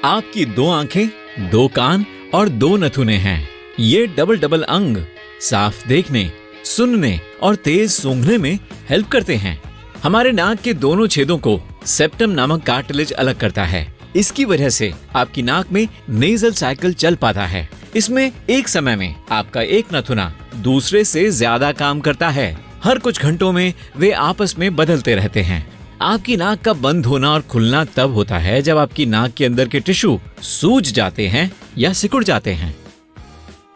आपकी 2 आंखें, 2 कान और 2 नथुने हैं। ये डबल अंग साफ देखने, सुनने और तेज सूंघने में हेल्प करते हैं। हमारे नाक के दोनों छेदों को सेप्टम नामक कार्टिलेज अलग करता है। इसकी वजह से आपकी नाक में नेजल साइकिल चल पाता है। इसमें एक समय में आपका एक नथुना दूसरे से ज्यादा काम करता है। हर कुछ घंटों में वे आपस में बदलते रहते हैं। आपकी नाक का बंद होना और खुलना तब होता है जब आपकी नाक के अंदर के टिश्यू सूज जाते हैं या सिकुड़ जाते हैं।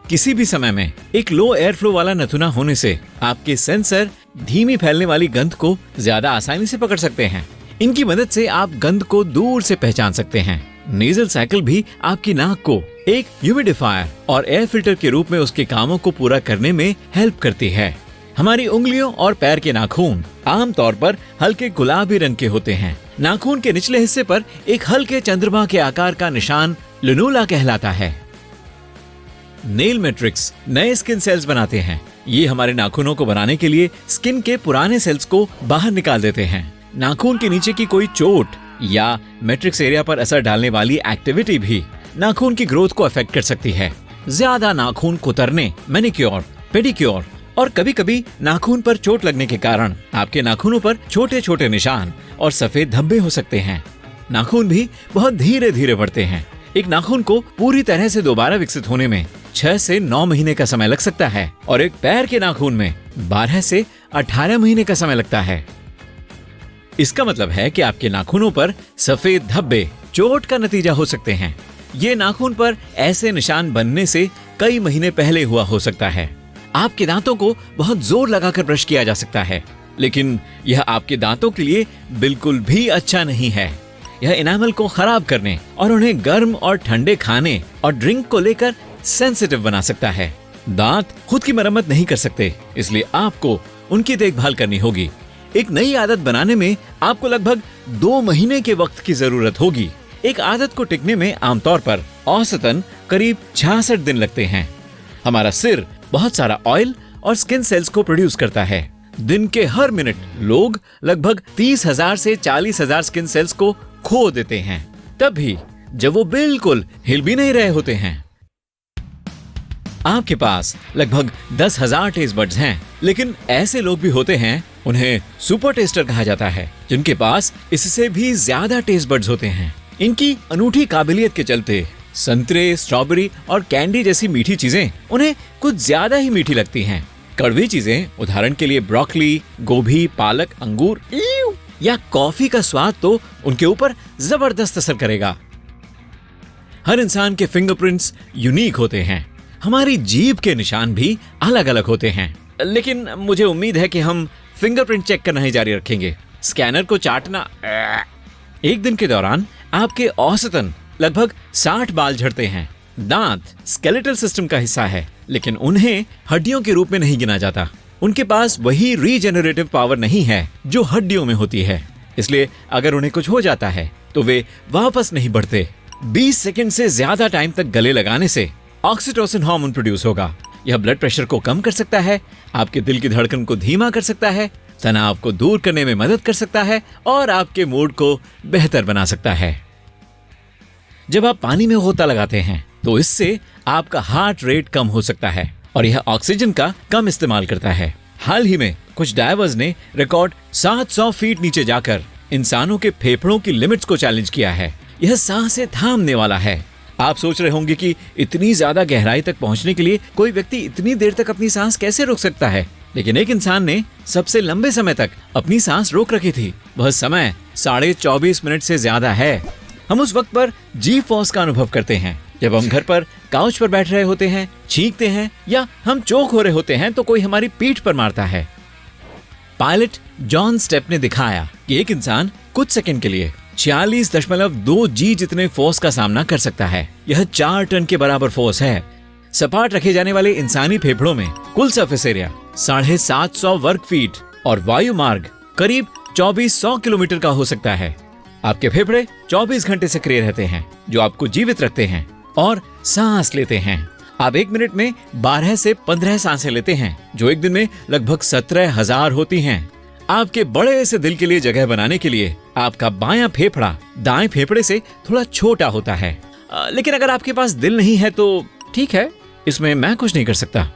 किसी भी समय में एक लो एयर फ्लो वाला नथुना होने से आपके सेंसर धीमी फैलने वाली गंध को ज्यादा आसानी से पकड़ सकते हैं। इनकी मदद से आप गंध को दूर से पहचान सकते हैं। नेजल साइकिल भी आपकी नाक को एक ह्यूमिडिफायर और एयर फिल्टर के रूप में उसके कामों को पूरा करने में हेल्प करती है। हमारी उंगलियों और पैर के नाखून आमतौर पर हल्के गुलाबी रंग के होते हैं। नाखून के निचले हिस्से पर एक हल्के चंद्रमा के आकार का निशान लुनूला कहलाता है। नेल मैट्रिक्स नए स्किन सेल्स बनाते हैं। ये हमारे नाखूनों को बनाने के लिए स्किन के पुराने सेल्स को बाहर निकाल देते हैं। नाखून के नीचे की कोई चोट या मैट्रिक्स एरिया पर असर डालने वाली एक्टिविटी भी नाखून की ग्रोथ को अफेक्ट कर सकती है। ज्यादा नाखून कुतरने, मैनिक्योर, पेडिक्योर और कभी कभी नाखून पर चोट लगने के कारण आपके नाखूनों पर छोटे छोटे निशान और सफेद धब्बे हो सकते हैं। नाखून भी बहुत धीरे धीरे बढ़ते हैं। एक नाखून को पूरी तरह से दोबारा विकसित होने में 6 से 9 महीने का समय लग सकता है और एक पैर के नाखून में 12 से 18 महीने का समय लगता है। इसका मतलब है कि आपके नाखूनों पर सफेद धब्बे चोट का नतीजा हो सकते हैं। ये नाखून पर ऐसे निशान बनने से कई महीने पहले हुआ हो सकता है। आपके दांतों को बहुत जोर लगाकर ब्रश किया जा सकता है, लेकिन यह आपके दांतों के लिए बिल्कुल भी अच्छा नहीं है। यह एनामल को खराब करने और उन्हें गर्म और ठंडे खाने और ड्रिंक को लेकर सेंसिटिव बना सकता है। दांत खुद की मरम्मत नहीं कर सकते, इसलिए आपको उनकी देखभाल करनी होगी। एक नई आदत बनाने में आपको लगभग 2 महीने के वक्त की जरूरत होगी। एक आदत को टिकने में आमतौर पर औसतन करीब 66 दिन लगते हैं। हमारा सिर बहुत सारा ऑयल और स्किन सेल्स को प्रोड्यूस करता है। दिन के हर मिनट लोग लगभग 30,000 से 40,000 स्किन सेल्स को खो देते हैं, तब भी जब वो बिल्कुल हिल भी नहीं रहे होते हैं। आपके पास लगभग 10,000 टेस्ट बड्स हैं, लेकिन ऐसे लोग भी होते हैं, उन्हें सुपर टेस्टर कहा जाता है, जिनके पास इससे भी ज्यादा टेस्ट बड्स होते हैं। इनकी अनूठी काबिलियत के चलते संतरे, स्ट्रॉबेरी और कैंडी जैसी मीठी चीजें उन्हें कुछ ज्यादा ही मीठी लगती हैं। कड़वी चीजें, उदाहरण के लिए ब्रोकली, गोभी, पालक, अंगूर या कॉफी का स्वाद तो उनके ऊपर जबरदस्त असर करेगा। हर इंसान के फिंगरप्रिंट्स यूनिक होते हैं। हमारी जीभ के निशान भी अलग अलग होते हैं, लेकिन मुझे उम्मीद है कि हम फिंगरप्रिंट चेक करना ही जारी रखेंगे। स्कैनर को चाटना। एक दिन के दौरान आपके औसतन लगभग 60 बाल झड़ते हैं। दांत स्केलेटल सिस्टम का हिस्सा है, लेकिन उन्हें हड्डियों के रूप में नहीं गिना जाता। उनके पास वही रीजेनरेटिव पावर नहीं है जो हड्डियों में होती है, इसलिए अगर उन्हें कुछ हो जाता है तो वे वापस नहीं बढ़ते। 20 सेकंड से ज्यादा टाइम तक गले लगाने से ऑक्सीटोसिन हार्मोन प्रोड्यूस होगा। यह ब्लड प्रेशर को कम कर सकता है, आपके दिल की धड़कन को धीमा कर सकता है, तनाव को दूर करने में मदद कर सकता है और आपके मूड को बेहतर बना सकता है। जब आप पानी में गोता लगाते हैं तो इससे आपका हार्ट रेट कम हो सकता है और यह ऑक्सीजन का कम इस्तेमाल करता है। हाल ही में कुछ डाइवर्स ने रिकॉर्ड 700 फीट नीचे जाकर इंसानों के फेफड़ों की लिमिट्स को चैलेंज किया है। यह सांसें थामने वाला है। आप सोच रहे होंगे कि इतनी ज्यादा गहराई तक पहुंचने के लिए कोई व्यक्ति इतनी देर तक अपनी सांस कैसे रोक सकता है, लेकिन एक इंसान ने सबसे लंबे समय तक अपनी सांस रोक रखी थी। वह समय 24.5 मिनट से ज्यादा है। हम उस वक्त पर जी फोर्स का अनुभव करते हैं जब हम घर पर काउच पर बैठ रहे होते हैं, छींकते हैं या हम चोक हो रहे होते हैं तो कोई हमारी पीठ पर मारता है। पायलट जॉन स्टेप ने दिखाया कि एक इंसान कुछ सेकंड के लिए 46.2 जी जितने फोर्स का सामना कर सकता है। यह 4 टन के बराबर फोर्स है। सपाट रखे जाने वाले इंसानी फेफड़ों में कुल सरफेस एरिया 750 वर्ग फीट और वायु मार्ग करीब 2400 किलोमीटर का हो सकता है। आपके फेफड़े 24 घंटे सक्रिय रहते हैं, जो आपको जीवित रखते हैं और सांस लेते हैं। आप 1 मिनट में 12 से 15 सांसें लेते हैं, जो एक दिन में लगभग 17,000 होती हैं। आपके बड़े से दिल के लिए जगह बनाने के लिए आपका बायां फेफड़ा दाएं फेफड़े से थोड़ा छोटा होता है। लेकिन अगर आपके पास दिल नहीं है तो ठीक है, इसमें मैं कुछ नहीं कर सकता।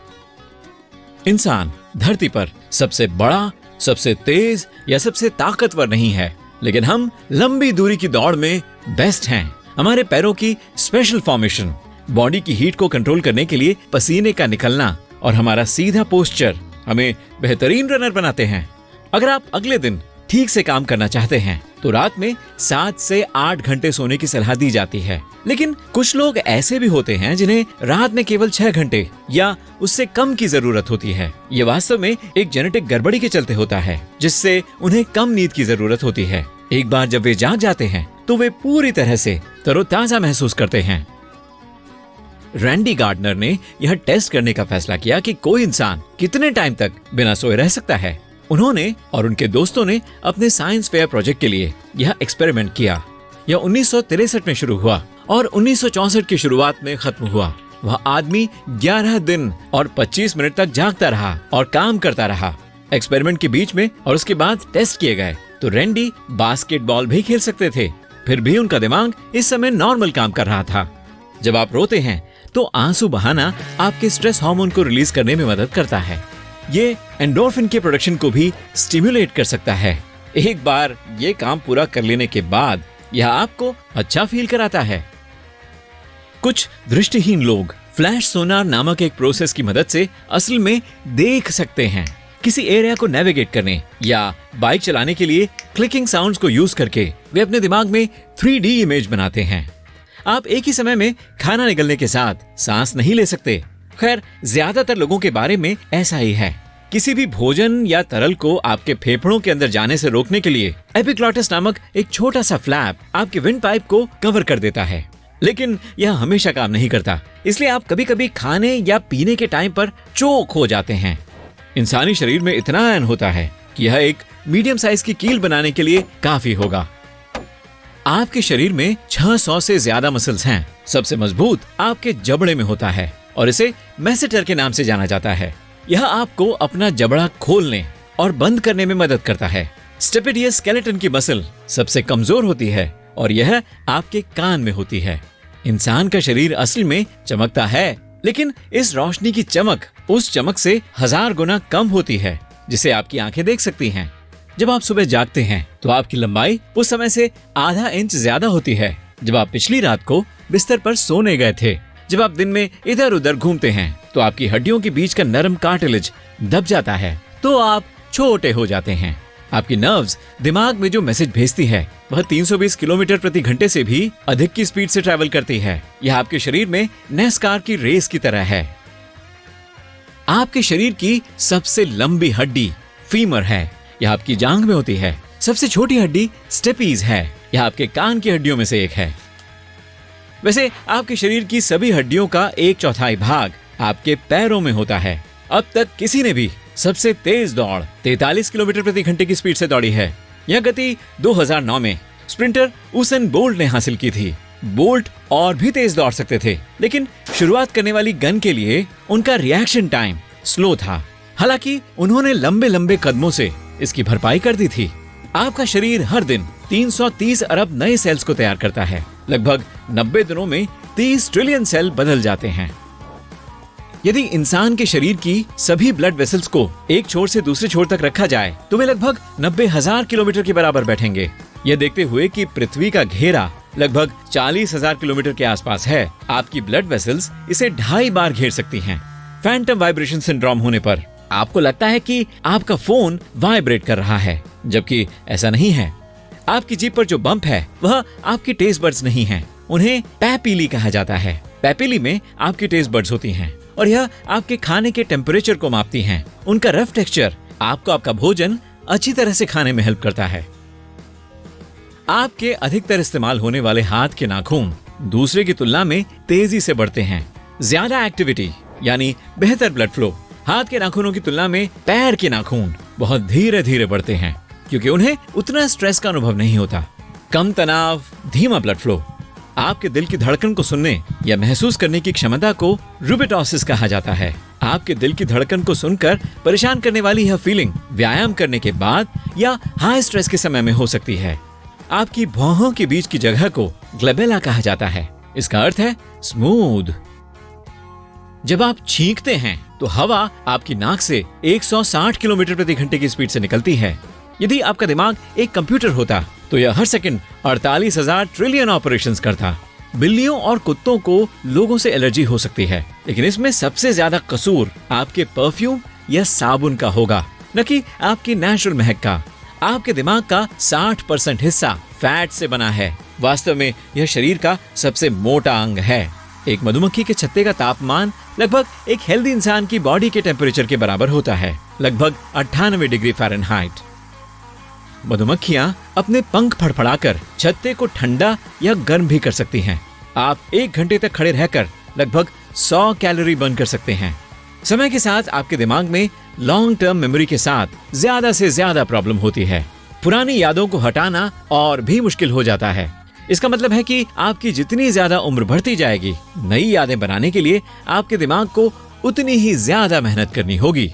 इंसान धरती पर सबसे बड़ा, सबसे तेज या सबसे ताकतवर नहीं है, लेकिन हम लंबी दूरी की दौड़ में बेस्ट हैं। हमारे पैरों की स्पेशल फॉर्मेशन, बॉडी की हीट को कंट्रोल करने के लिए पसीने का निकलना और हमारा सीधा पोस्चर हमें बेहतरीन रनर बनाते हैं। अगर आप अगले दिन ठीक से काम करना चाहते हैं तो रात में 7 से 8 घंटे सोने की सलाह दी जाती है। लेकिन कुछ लोग ऐसे भी होते हैं जिन्हें रात में केवल 6 घंटे या उससे कम की जरूरत होती है। ये वास्तव में एक जेनेटिक गड़बड़ी के चलते होता है, जिससे उन्हें कम नींद की जरूरत होती है। एक बार जब वे जाग जाते हैं तो वे पूरी तरह से तरोताजा महसूस करते हैं। रैंडी गार्डनर ने यह टेस्ट करने का फैसला किया कि कोई इंसान कितने टाइम तक बिना सोए रह सकता है। उन्होंने और उनके दोस्तों ने अपने साइंस फेयर प्रोजेक्ट के लिए यह एक्सपेरिमेंट किया। यह 1963 में शुरू हुआ और 1964 की शुरुआत में खत्म हुआ। वह आदमी 11 दिन और 25 मिनट तक जागता रहा और काम करता रहा। एक्सपेरिमेंट के बीच में और उसके बाद टेस्ट किए गए तो रैंडी बास्केटबॉल भी खेल सकते थे, फिर भी उनका दिमाग इस समय नॉर्मल काम कर रहा था। जब आप रोते हैं तो आंसू बहाना आपके स्ट्रेस हार्मोन को रिलीज करने में मदद करता है। ये एंडोर्फिन के प्रोडक्शन को भी स्टिमुलेट कर सकता है। एक बार ये काम पूरा कर लेने के बाद यह आपको अच्छा फील कराता है। कुछ दृष्टिहीन लोग फ्लैश सोनार नामक एक प्रोसेस की मदद से असल में देख सकते हैं। किसी एरिया को नेविगेट करने या बाइक चलाने के लिए क्लिकिंग साउंड्स को यूज करके वे अपने दिमाग में 3D इमेज बनाते हैं। आप एक ही समय में खाना निगलने के साथ सांस नहीं ले सकते। खैर, ज्यादातर लोगों के बारे में ऐसा ही है। किसी भी भोजन या तरल को आपके फेफड़ों के अंदर जाने से रोकने के लिए एपिग्लॉटिस नामक एक छोटा सा फ्लैप आपके विंड पाइप को कवर कर देता है। लेकिन यह हमेशा काम नहीं करता, इसलिए आप कभी कभी खाने या पीने के टाइम पर चोक हो जाते हैं। इंसानी शरीर में इतना आयरन होता है कि यह एक मीडियम साइज की कील बनाने के लिए काफी होगा। आपके शरीर में 600 से ज्यादा मसल्स हैं। सबसे मजबूत आपके जबड़े में होता है और इसे मैसेटर के नाम से जाना जाता है। यह आपको अपना जबड़ा खोलने और बंद करने में मदद करता है। स्टेपिडियस स्केलेटन की मसल सबसे कमजोर होती है और यह आपके कान में होती है। इंसान का शरीर असल में चमकता है, लेकिन इस रोशनी की चमक उस चमक से 1000 गुना कम होती है जिसे आपकी आंखें देख सकती हैं। जब आप सुबह जागते हैं तो आपकी लंबाई उस समय से आधा इंच ज्यादा होती है जब आप पिछली रात को बिस्तर पर सोने गए थे। जब आप दिन में इधर उधर घूमते हैं तो आपकी हड्डियों के बीच का नरम कार्टिलेज दब जाता है, तो आप छोटे हो जाते हैं। आपकी नर्व्स दिमाग में जो मैसेज भेजती है वह 320 किलोमीटर प्रति घंटे से भी अधिक की स्पीड से ट्रैवल करती है। यह आपके शरीर में नेस्कार की रेस की तरह है। आपके शरीर की सबसे लंबी हड्डी फीमर है, यह आपकी जांघ में होती है। सबसे छोटी हड्डी स्टेपीज है, यह आपके कान की हड्डियों में से एक है। वैसे आपके शरीर की सभी हड्डियों का 1/4 भाग आपके पैरों में होता है। अब तक किसी ने भी सबसे तेज दौड़ 43 किलोमीटर प्रति घंटे की स्पीड से दौड़ी है। यह गति 2009 में स्प्रिंटर उसेन बोल्ट ने हासिल की थी। बोल्ट और भी तेज दौड़ सकते थे, लेकिन शुरुआत करने वाली गन के लिए उनका रिएक्शन टाइम स्लो था। हालांकि उन्होंने लंबे लंबे कदमों से इसकी भरपाई कर दी थी। आपका शरीर हर दिन 330 अरब नए सेल्स को तैयार करता है। लगभग 90 दिनों में 30 ट्रिलियन सेल बदल जाते हैं। यदि इंसान के शरीर की सभी ब्लड वेसल्स को एक छोर से दूसरे छोर तक रखा जाए तो वे लगभग 90,000 किलोमीटर के बराबर बैठेंगे। यह देखते हुए कि पृथ्वी का घेरा लगभग 40,000 किलोमीटर के आसपास है, आपकी ब्लड वेसल्स इसे 2.5 बार घेर सकती हैं। फैंटम वाइब्रेशन सिंड्रोम होने पर आपको लगता है कि आपका फोन वाइब्रेट कर रहा है, जबकि ऐसा नहीं है। आपकी जीभ पर जो बम्प है वह आपकी टेस्ट बड्स नहीं है, उन्हें पैपिली कहा जाता है। पैपिली में आपकी टेस्ट बड्स होती हैं और यह आपके खाने के टेम्परेचर को मापती हैं। उनका रफ टेक्सचर आपको आपका भोजन अच्छी तरह से खाने में हेल्प करता है। आपके अधिकतर इस्तेमाल होने वाले हाथ के नाखून दूसरे की तुलना में तेजी से बढ़ते हैं। ज्यादा एक्टिविटी यानी बेहतर ब्लड फ्लो। हाथ के नाखूनों की तुलना में पैर के नाखून बहुत धीरे धीरे बढ़ते हैं क्योंकि उन्हें उतना स्ट्रेस का अनुभव नहीं होता। कम तनाव, धीमा ब्लड फ्लो। आपके दिल की धड़कन को सुनने या महसूस करने की क्षमता को रूबिटोसिस कहा जाता है। आपके दिल की धड़कन को सुनकर परेशान करने वाली यह फीलिंग व्यायाम करने के बाद या हाई स्ट्रेस के समय में हो सकती है। आपकी भौहों के बीच की जगह को ग्लेबेला कहा जाता है। इसका अर्थ है स्मूथ। जब आप छींकते हैं तो हवा आपकी नाक से 160 किलोमीटर प्रति घंटे की स्पीड से निकलती है। यदि आपका दिमाग एक कंप्यूटर होता तो यह हर सेकंड 48,000 ट्रिलियन ऑपरेशंस करता। बिल्लियों और कुत्तों को लोगों से एलर्जी हो सकती है, लेकिन इसमें सबसे ज्यादा कसूर आपके परफ्यूम या साबुन का होगा, न कि आपकी नेचुरल महक का। आपके दिमाग का 60% हिस्सा फैट से बना है। वास्तव में यह शरीर का सबसे मोटा अंग है। एक मधुमक्खी के छत्ते का तापमान लगभग एक हेल्दी इंसान की बॉडी के टेम्परेचर के बराबर होता है, लगभग 98 डिग्री फ़ारेनहाइट। मधुमक्खियां अपने पंख फड़फड़ाकर छत्ते को ठंडा या गर्म भी कर सकती हैं। आप 1 घंटे तक खड़े रहकर लगभग 100 कैलोरी बर्न कर सकते हैं। समय के साथ आपके दिमाग में लॉन्ग टर्म मेमोरी के साथ ज्यादा से ज्यादा प्रॉब्लम होती है। पुरानी यादों को हटाना और भी मुश्किल हो जाता है। इसका मतलब है कि आपकी जितनी ज्यादा उम्र बढ़ती जाएगी, नई यादें बनाने के लिए आपके दिमाग को उतनी ही ज्यादा मेहनत करनी होगी।